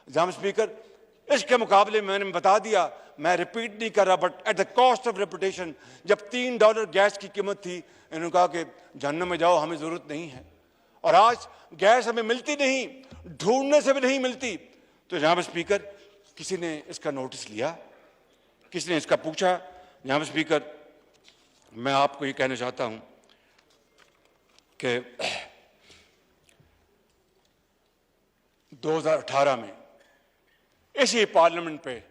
जनाब स्पीकर, इसके मुकाबले मैंने बता दिया, मैं रिपीट नहीं कर रहा, but at the cost of reputation, जब $3 गैस की कीमत थी, इन्होंने कहा कि जहन्नम में जाओ, हमें जरूरत नहीं है। और आज गैस हमें मिलती नहीं, ढूंढने से भी नहीं मिलती। तो जनाब स्पीकर, किसी ने इसका नोटिस लिया, किसी ने इसका पूछा? जनाब स्पीकर, मैं आपको ये कहना चाहता हूं कि 2018 में इसी पार्लियामेंट पे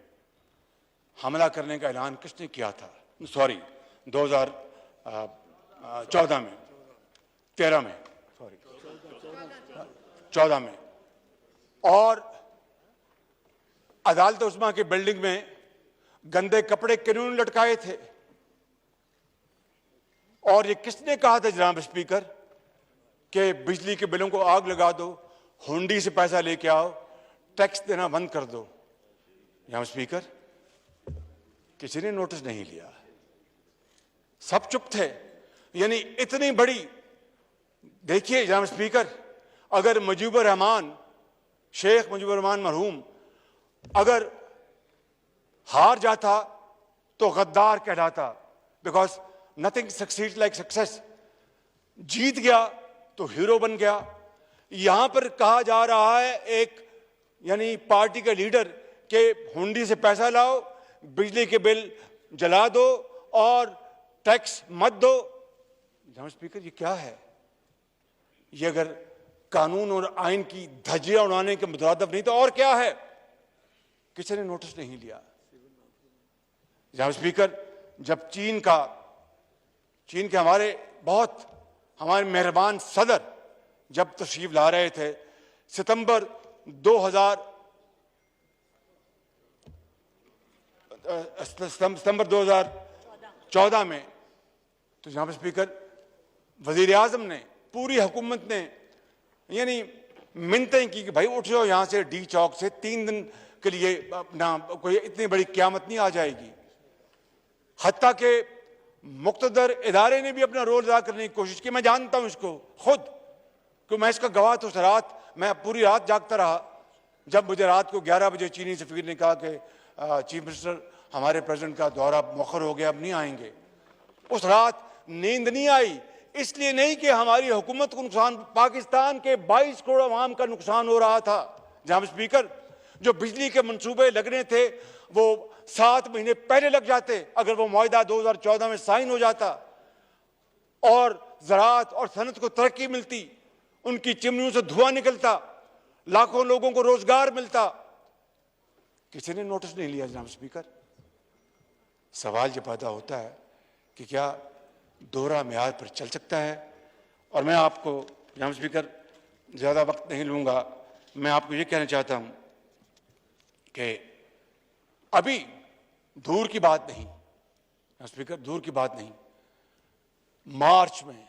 हमला करने का ऐलान किसने किया था? सॉरी, 2014 में, 13 में, सॉरी 14 में। और अदालत उस्मा की बिल्डिंग में गंदे कपड़े किन्होंने लटकाए थे? और ये किसने कहा था जनाब स्पीकर कि बिजली के बिलों को आग लगा दो, हुंडी से पैसा लेके आओ, टैक्स देना बंद कर दो? जनाब स्पीकर, किसी ने नोटिस नहीं लिया, सब चुप थे। यानी इतनी बड़ी, देखिए जनाब स्पीकर, अगर मुजीबुर रहमान, शेख मुजीबुर रहमान मरहूम अगर हार जाता तो गद्दार कहलाता, because nothing succeed like success. जीत गया तो हीरो बन गया। यहां पर कहा जा रहा है एक यानी पार्टी का लीडर के हुंडी से पैसा लाओ, बिजली के बिल जला दो और टैक्स मत दो। जनाब स्पीकर, ये क्या है? ये अगर कानून और आइन की धज्जियां उड़ाने के मुतरादिफ नहीं तो और क्या है? किसी ने नोटिस नहीं लिया। जनाब स्पीकर, जब चीन के हमारे मेहरबान सदर जब तशरीफ ला रहे थे सितंबर 2014 में, तो जनाब स्पीकर, वजीर आजम ने, पूरी हुकूमत ने यानी मिन्नतें की कि भाई उठ जाओ यहां से, डी चौक से, 3 दिन के लिए अपना, कोई इतनी बड़ी क्यामत नहीं आ जाएगी। हत्ता के मुक्तदर इदारे ने भी अपना रोल अदा करने की कोशिश की। मैं जानता हूं इसको खुद, कि मैं इसका गवाह तो। उस रात मैं पूरी रात जागता रहा, जब मुझे रात को 11 बजे चीनी सफीर ने कहा कि चीफ मिनिस्टर, हमारे प्रेसिडेंट का दौरा मुअख्खर हो गया, अब नहीं आएंगे। उस रात नींद नहीं आई, इसलिए नहीं कि हमारी हुकूमत को नुकसान, पाकिस्तान के 22 करोड़ अवाम का नुकसान हो रहा था। जनाब स्पीकर, जो बिजली के मंसूबे लगने थे वो 7 महीने पहले लग जाते अगर वो मुआहदा 2014 में साइन हो जाता, और ज़राअत और सनत को तरक्की मिलती, उनकी चिमनियों से धुआं निकलता, लाखों लोगों को रोजगार मिलता। किसी ने नोटिस नहीं लिया। जनाब स्पीकर, सवाल ये पैदा होता है कि क्या दोहरा मेयार पर चल सकता है? और मैं आपको जनाब स्पीकर ज़्यादा वक्त नहीं लूँगा, मैं आपको ये कहना चाहता हूँ कि अभी दूर की बात नहीं, जनाब स्पीकर, दूर की बात नहीं, मार्च में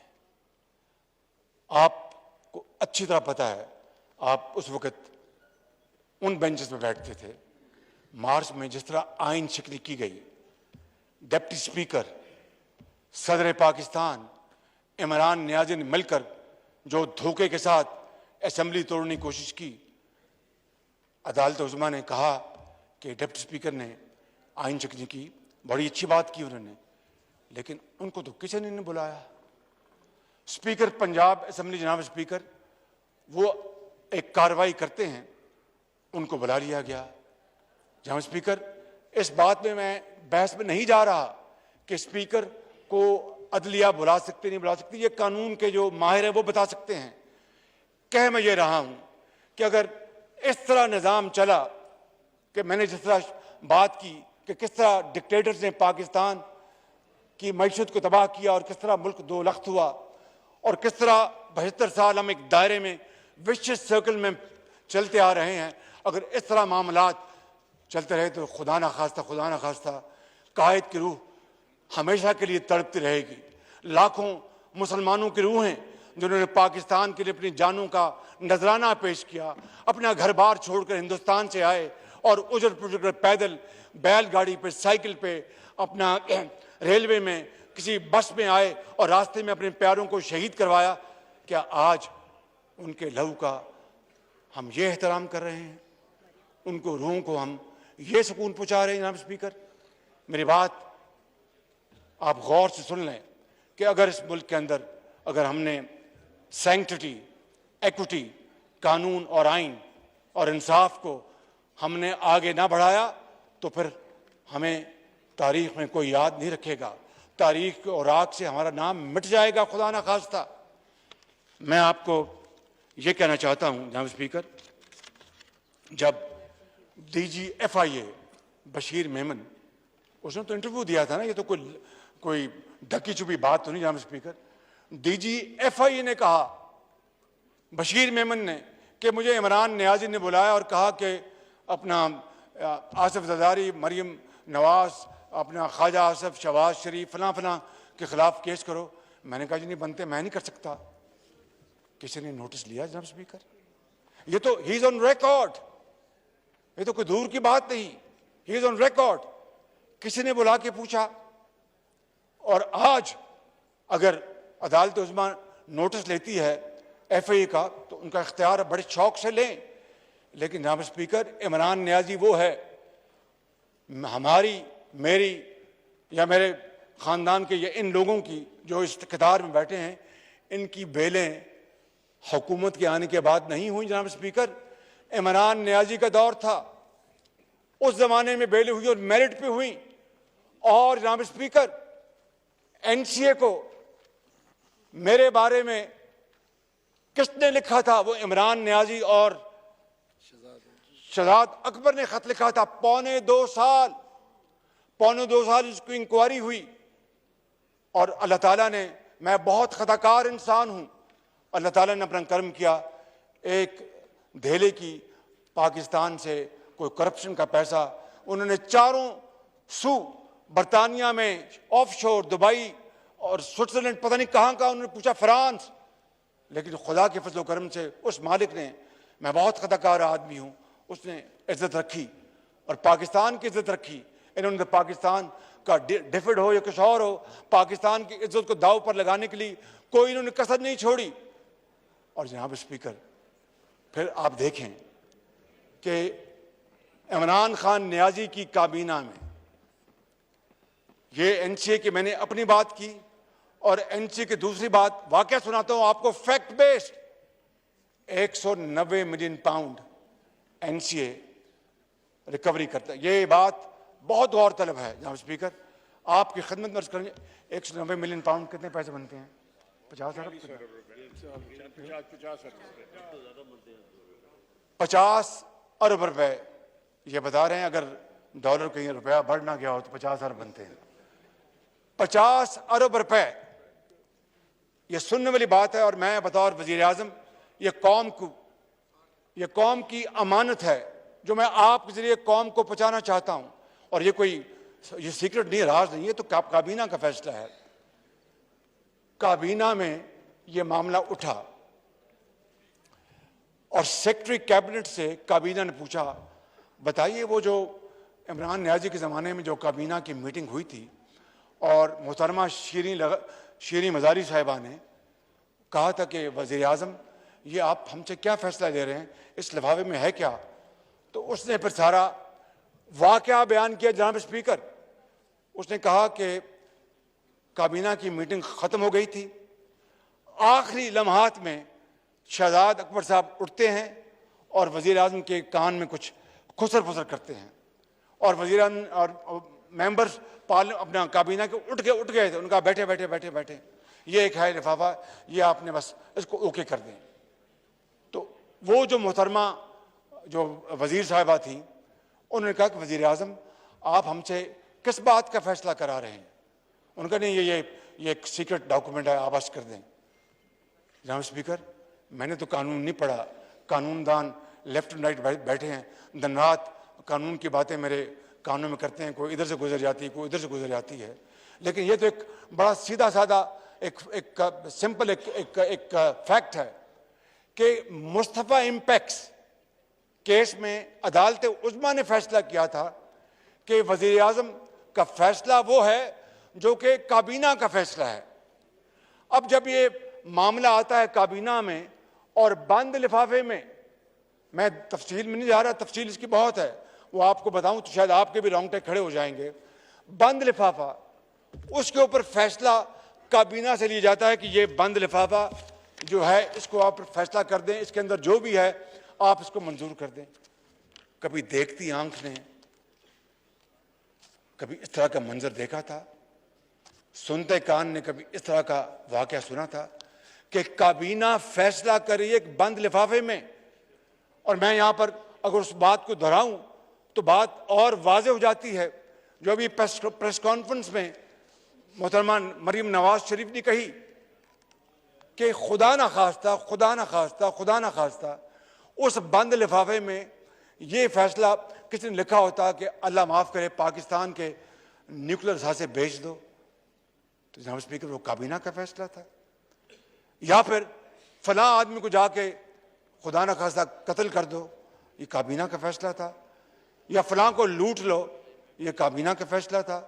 आपको अच्छी तरह पता है, आप उस वक्त उन बेंचेस पर बैठते थे, मार्च में जिस तरह आइन शिकली की गई, डिप्टी स्पीकर, सदर पाकिस्तान इमरान नियाज़ी ने मिलकर जो धोखे के साथ असेंबली तोड़ने की कोशिश की, अदालत उज़्मा ने कहा कि डिप्टी स्पीकर ने आइन शिकली की, बड़ी अच्छी बात की उन्होंने, लेकिन उनको तो किसी ने नहीं बुलाया। स्पीकर पंजाब असेंबली, जनाब स्पीकर, वो एक कार्रवाई करते हैं, उनको बुला लिया गया। जनाब स्पीकर, इस बात में मैं बहस में नहीं जा रहा कि स्पीकर को अदलिया बुला सकते नहीं बुला सकते, ये कानून के जो माहिर है वो बता सकते हैं। कह मैं ये रहा हूं कि अगर इस तरह निज़ाम चला कि मैंने जिस तरह बात की कि किस तरह डिक्टेटर्स ने पाकिस्तान की मईशत को तबाह किया और किस तरह मुल्क दो लख्त हुआ और किस तरह 72 साल हम एक दायरे में, विशिष्ट सर्कल में चलते आ रहे हैं, अगर इस तरह मामलात चलते रहे तो खुदा न खास्ता कायद की रूह हमेशा के लिए तड़पती रहेगी। लाखों मुसलमानों की रूहें जिन्होंने पाकिस्तान के लिए अपनी जानों का नजराना पेश किया, अपना घर बार छोड़कर हिंदुस्तान से आए और उजड़ पुजड़ कर पैदल, बैलगाड़ी पे, साइकिल पे, अपना रेलवे में, किसी बस में आए और रास्ते में अपने प्यारों को शहीद करवाया, क्या आज उनके लहू का हम ये एहतराम कर रहे हैं? उनको रूहों को हम ये सुकून पहुंचा रहे हैं। जनाब स्पीकर, मेरी बात आप गौर से सुन लें कि अगर इस मुल्क के अंदर अगर हमने सैंक्टिटी, इक्विटी, कानून और आइन और इंसाफ को हमने आगे ना बढ़ाया तो फिर हमें तारीख में कोई याद नहीं रखेगा, तारीख के औराक से हमारा नाम मिट जाएगा, खुदा ना खास्ता। मैं आपको ये कहना चाहता हूं जनाब स्पीकर, जब डीजी FIA बशीर मेमन, उसने तो इंटरव्यू दिया था ना, ये तो कोई ढकी छुपी बात तो नहीं जनाब स्पीकर। डीजी FIA ने कहा, बशीर मेमन ने, कि मुझे इमरान नियाजी ने बुलाया और कहा कि अपना आसिफ जरदारी, मरियम नवाज, अपना ख्वाजा आसिफ, शहबाज शरीफ, फलां फलां के खिलाफ केस करो। मैंने कहा जी नहीं बनते, मैं नहीं कर सकता। किसी ने नोटिस लिया जनाब स्पीकर? ये तो ही इज ऑन रिकॉर्ड, ये तो कोई दूर की बात नहीं, ही इज ऑन रिकॉर्ड। किसी ने बुला के पूछा, और आज अगर अदालत उज़्मा नोटिस लेती है FIA का तो उनका इख्तियार बड़े शौक से लें, लेकिन जनाब स्पीकर इमरान नियाजी वो है, हमारी, मेरी या मेरे ख़ानदान के या इन लोगों की जो इस कतार में बैठे हैं, इनकी बेलें हुकूमत के आने के बाद नहीं हुई जनाब स्पीकर। इमरान नियाजी का दौर था, उस जमाने में बेलें हुई और मेरिट पे हुई। और जनाब स्पीकर, NCA को मेरे बारे में किसने लिखा था? वो इमरान नियाजी और शहजाद अकबर ने खत लिखा था। पौने दो साल इसकी इंक्वायरी हुई और अल्लाह ताला ने, मैं बहुत खताकार इंसान हूं, अल्लाह ताला ने अपना कर्म किया। एक धेले की पाकिस्तान से कोई करप्शन का पैसा उन्होंने चारों सू बरतानिया में, ऑफशोर, दुबई और स्विट्जरलैंड, पता नहीं कहां का, उन्होंने पूछा फ्रांस, लेकिन खुदा के फजल करम से उस मालिक ने, मैं बहुत खताकार आदमी हूं, उसने इज्जत रखी और पाकिस्तान की इज्जत रखी। इन्होंने तो पाकिस्तान का डिफिड हो या कुछ और हो, पाकिस्तान की इज्जत को दाव पर लगाने के लिए कोई इन्होंने कसर नहीं छोड़ी। और जनाब स्पीकर, फिर आप देखें कि इमरान खान नियाजी की काबीना में ये NCA की मैंने अपनी बात की और NCA की दूसरी बात वाकया सुनाता हूं आपको, fact based. 190 million pound NCA recovery करता है। ये बात बहुत गौरतलब है जनाब स्पीकर, आपकी खिदमत में अर्ज करेंगे। 190 मिलियन पाउंड कितने पैसे बनते हैं? 50 अरब, 50 अरब रुपए। ये बता रहे हैं अगर डॉलर कहीं रुपया बढ़ ना गया हो तो 50 अरब बनते हैं। 50 अरब रुपए, ये सुनने वाली बात है। और मैं बतौर वजीर आजम ये कौम की अमानत है जो मैं आपके जरिए कौम को पहुंचाना चाहता हूं। और ये सीक्रेट नहीं, राज नहीं है, तो काबीना का फैसला है। काबीना में ये मामला उठा और सेक्रेटरी कैबिनेट से काबीना ने पूछा, बताइए वो जो इमरान नियाजी के ज़माने में जो काबीना की मीटिंग हुई थी और मोहतरमा शीरी मज़ारी साहिबा ने कहा था कि वज़ीर आज़म ये आप हमसे क्या फ़ैसला ले रहे हैं, इस लिफाफे में है क्या? तो उसने फिर सारा वाक़या बयान किया जनाब स्पीकर। उसने कहा कि काबीना की मीटिंग ख़त्म हो गई थी, आखिरी लम्हात में शहजाद अकबर साहब उठते हैं और वज़ीर आज़म के कान में कुछ खुसर फुसर करते हैं और वज़ीर आज़म और मेंबर्स अपना काबीना के उठ गए थे। उनका बैठे ये एक है लिफाफा, ये आपने बस इसको ओके कर दें। तो वो जो मोहतरमा जो वज़ीर साहिबा थी, उन्होंने कहा कि वज़ीर आज़म आप हमसे किस बात का फ़ैसला करा रहे हैं? उनका नहीं, ये एक सीक्रेट डॉक्यूमेंट है, आप बस कर दें। जनाब स्पीकर, मैंने तो कानून नहीं पढ़ा, कानूनदान लेफ्ट एंड राइट बैठे हैं, दिन रात कानून की बातें मेरे कानों में करते हैं, कोई इधर से गुजर जाती है, कोई इधर से गुजर जाती है। लेकिन ये तो एक बड़ा सीधा साधा एक सिंपल एक फैक्ट है कि मुस्तफ़ा इम्पैक्स केस में अदालत उज़्मा ने फैसला किया था कि वज़ीर आज़म का फैसला वो है जो कि काबीना का फैसला है। अब जब ये मामला आता है काबीना में और बंद लिफाफे में, मैं तफसील में नहीं जा रहा, तफसील इसकी बहुत है, वो आपको बताऊं तो शायद आपके भी रोंगटे खड़े हो जाएंगे। बंद लिफाफा, उसके ऊपर फैसला काबीना से लिया जाता है कि ये बंद लिफाफा जो है इसको आप फैसला कर दें, इसके अंदर जो भी है आप इसको मंजूर कर दें। कभी देखती आंख ने कभी इस तरह का मंजर देखा था? सुनते कान ने कभी इस तरह का वाकया सुना था कि काबीना फैसला करे एक बंद लिफाफे में? और मैं यहां पर अगर उस बात को दोहराऊं तो बात और वाज़ेह हो जाती है जो अभी प्रेस कॉन्फ्रेंस में मोहतरमा मरीम नवाज शरीफ ने कही कि खुदा ना खास्ता उस बंद लिफाफे में ये फैसला किसी ने लिखा होता कि अल्लाह माफ़ करे पाकिस्तान के न्यूक्लियर जहाज़े भेज दो, तो जनाब स्पीकर वो काबीना का फैसला था। या फिर फलां आदमी को जाके खुदा न खास्ता कत्ल कर दो, ये काबीना का फैसला था। या फलां को लूट लो, ये काबीना का फैसला था।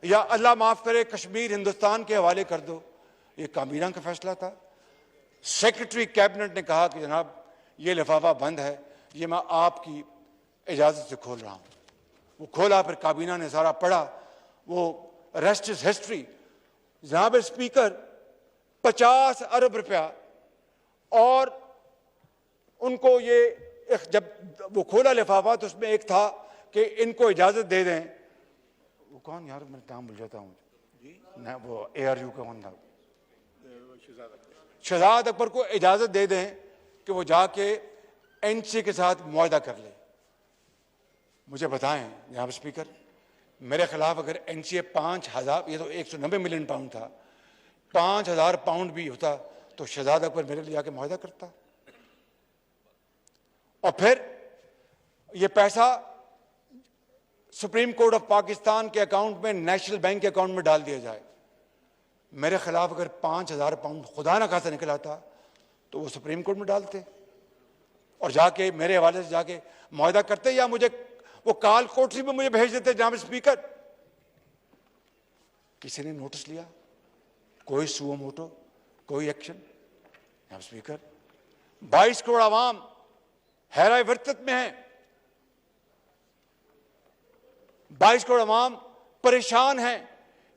या अल्लाह माफ़ करे कश्मीर हिंदुस्तान के हवाले कर दो, ये काबीना का फैसला था। सेक्रेटरी कैबिनेट ने कहा कि जनाब ये लिफाफा बंद है, ये मैं आपकी इजाज़त से खोल रहा हूँ। वो खोला, फिर काबीना ने सारा पढ़ा, वो रेस्ट इज हिस्ट्री। जनाब स्पीकर 50 अरब रुपया, और उनको ये जब वो खोला लिफाफा तो उसमें एक था कि इनको इजाज़त दे दें, वो कौन यार, मैं नाम भूल जाता हूँ ना, वो ARU का कौन था, शहजाद अकबर को इजाज़त दे दें कि वो जाके NC के साथ मुआहदा कर ले। मुझे बताएं जनाब स्पीकर, मेरे खिलाफ अगर NCA 5000, ये तो 190 मिलियन पाउंड था, 5000 पाउंड भी होता तो शहजाद अकबर मेरे लिए आके मुआहदा करता। और फिर ये पैसा सुप्रीम कोर्ट ऑफ पाकिस्तान के अकाउंट में, नेशनल बैंक के अकाउंट में डाल दिया जाए। मेरे खिलाफ अगर 5000 पाउंड खुदा ना खासा निकला था तो वो सुप्रीम कोर्ट में डालते और जाके मेरे हवाले से जाके मुआहदा करते, या मुझे वो काल कोठरी में मुझे भेज देते। जनाब स्पीकर, किसी ने नोटिस लिया? कोई सुओ मोटो, कोई एक्शन? जनाब स्पीकर, 22 करोड़ आवाम हैराए वर्तत में है, 22 करोड़ आवाम परेशान है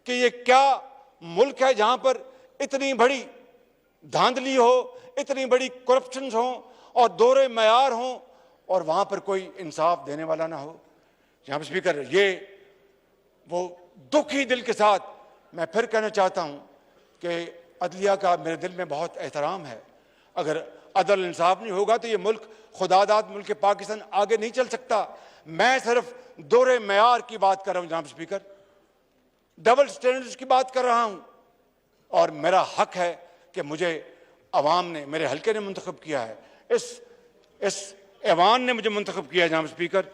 कि ये क्या मुल्क है जहां पर इतनी बड़ी धांधली हो, इतनी बड़ी करप्शन हो और दोहरे मयार हो, और वहां पर कोई इंसाफ देने वाला ना हो। जनाब स्पीकर, ये वो दुखी दिल के साथ मैं फिर कहना चाहता हूं कि अदलिया का मेरे दिल में बहुत एहतराम है। अगर अदल इंसाफ नहीं होगा तो ये मुल्क, खुदादाद मुल्क पाकिस्तान आगे नहीं चल सकता। मैं सिर्फ दोहरे मयार की बात कर रहा हूं जनाब स्पीकर, डबल स्टैंडर्ड्स की बात कर रहा हूं, और मेरा हक है कि मुझे अवाम ने, मेरे हल्के ने मुंतखब किया है, इस ऐवान ने मुझे मुंतखब किया है जनाब स्पीकर।